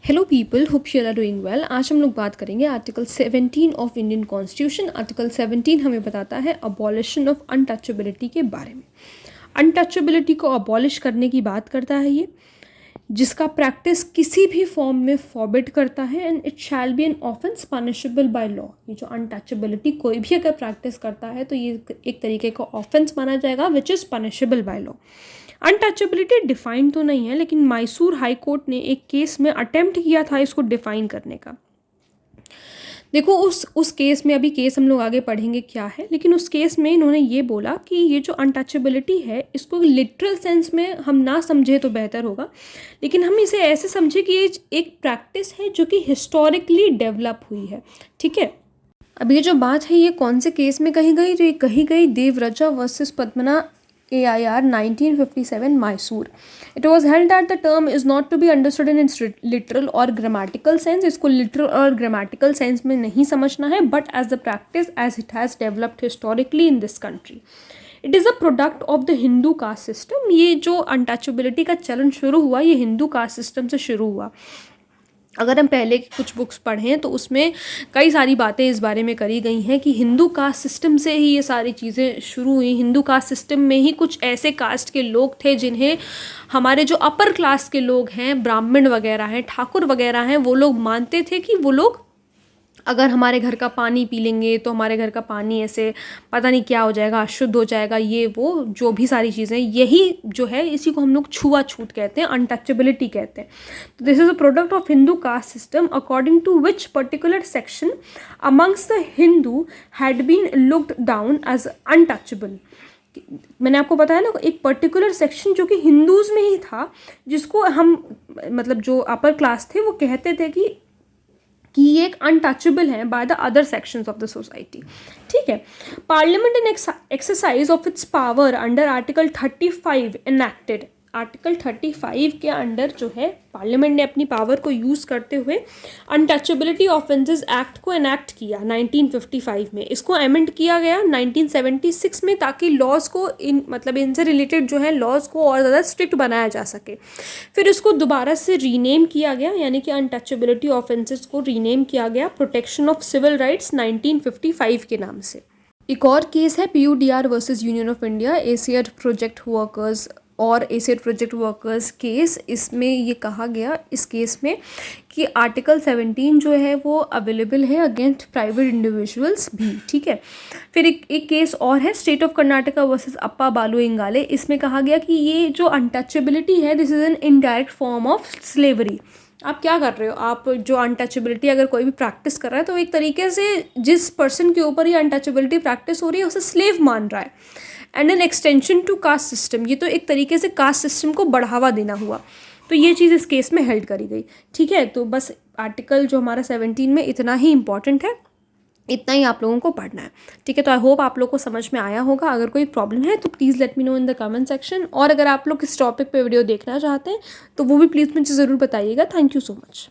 Hello people, hope you are doing well. आज हम लोग बात करेंगे article 17 of Indian constitution. Article 17 हमें बताता है अबॉलिशन ऑफ अनटचेबिलिटी के बारे में। अनटचेबिलिटी को अबॉलिश करने की बात करता है ये, जिसका प्रैक्टिस किसी भी फॉर्म में फॉरबिड करता है and it shall be an offence punishable by law. ये जो अनटचेबिलिटी कोई भी अगर प्रैक्टिस करता है तो ये एक तरीके का ऑफेंस माना जाएगा which is punishable by law. Untouchability define तो नहीं है, लेकिन मैसूर हाई कोर्ट ने एक केस में अटेम्प्ट किया था इसको डिफाइन करने का। देखो उस केस में, अभी केस हम लोग आगे पढ़ेंगे क्या है, लेकिन उस केस में इन्होंने ये बोला कि ये जो अनटचेबिलिटी है इसको लिटरल सेंस में हम ना समझे तो बेहतर होगा, लेकिन हम इसे ऐसे समझे कि ये एक प्रैक्टिस है जो कि हिस्टोरिकली डेवलप हुई है। ठीक है, अब ये जो बात है ये कौन से केस में कही गई, तो ये कही गई देवव्रजा versus पद्मना AIR 1957 Mysore. It was held that the term is not to be understood in its literal or grammatical sense. इसको literal और grammatical sense में नहीं समझना है, but as the practice as it has developed historically in this country. It is a product of the Hindu caste system. ये जो untouchability का चलन शुरू हुआ ये हिंदू कास्ट सिस्टम से शुरू हुआ। अगर हम पहले की कुछ बुक्स पढ़ें तो उसमें कई सारी बातें इस बारे में करी गई हैं कि हिंदू कास्ट सिस्टम से ही ये सारी चीज़ें शुरू हुई। हिंदू कास्ट सिस्टम में ही कुछ ऐसे कास्ट के लोग थे जिन्हें हमारे जो अपर क्लास के लोग हैं, ब्राह्मण वगैरह हैं, ठाकुर वगैरह हैं, वो लोग मानते थे कि वो लोग अगर हमारे घर का पानी पी लेंगे तो हमारे घर का पानी ऐसे पता नहीं क्या हो जाएगा, अशुद्ध हो जाएगा, ये वो जो भी सारी चीज़ें, यही जो है इसी को हम लोग छुआछूत कहते हैं, अनटचेबिलिटी कहते हैं। तो this is a product of Hindu caste system according to which particular section amongst the Hindu had been looked down as untouchable. मैंने आपको बताया ना, एक पर्टिकुलर सेक्शन जो कि हिंदूज़ में ही था, जिसको हम मतलब जो अपर क्लास थे वो कहते थे कि ये एक अनटचेबल है by the other sections of the society. ठीक है, parliament in exercise of its power under article 35 enacted. Article 35 के अंडर जो है पार्लियामेंट ने अपनी पावर को यूज़ करते हुए अनटचेबिलिटी ऑफेंसेस एक्ट को एनैक्ट किया 1955 में। इसको अमेंड किया गया 1976 में ताकि लॉज को मतलब इनसे रिलेटेड जो है लॉज को और ज़्यादा स्ट्रिक्ट बनाया जा सके। फिर इसको दोबारा से रीनेम किया गया, यानी कि अनटचेबिलिटी ऑफेंसेस को रीनेम किया गया प्रोटेक्शन ऑफ सिविल राइट्स 1955 के नाम से। एक और केस है PUDR versus union of India, ACED project workers और ACED प्रोजेक्ट वर्कर्स केस। इसमें ये कहा गया इस केस में कि आर्टिकल 17 जो है वो अवेलेबल है अगेंस्ट प्राइवेट इंडिविजुअल्स भी। ठीक है, फिर एक केस और है स्टेट ऑफ कर्नाटका वर्सेस अप्पा बालू इंगाले। इसमें कहा गया कि ये जो अनटचेबिलिटी है this is an indirect form of slavery. आप क्या कर रहे हो, आप जो अनटचेबिलिटी अगर कोई भी प्रैक्टिस कर रहा है तो एक तरीके से जिस पर्सन के ऊपर ये अनटचेबिलिटी प्रैक्टिस हो रही है उसे स्लेव मान रहा है। And an extension to caste system, ये तो एक तरीके से कास्ट सिस्टम को बढ़ावा देना हुआ। तो ये चीज़ इस केस में हेल्ड करी गई। ठीक है, तो बस आर्टिकल जो हमारा 17 में इतना ही इंपॉर्टेंट है, इतना ही आप लोगों को पढ़ना है। ठीक है, तो आई होप आप लोगों को समझ में आया होगा। अगर कोई प्रॉब्लम है तो please let me know in the comment section, और अगर आप लोग इस टॉपिक पे वीडियो देखना चाहते हैं तो वो भी प्लीज़ मुझे ज़रूर बताइएगा। Thank you so much.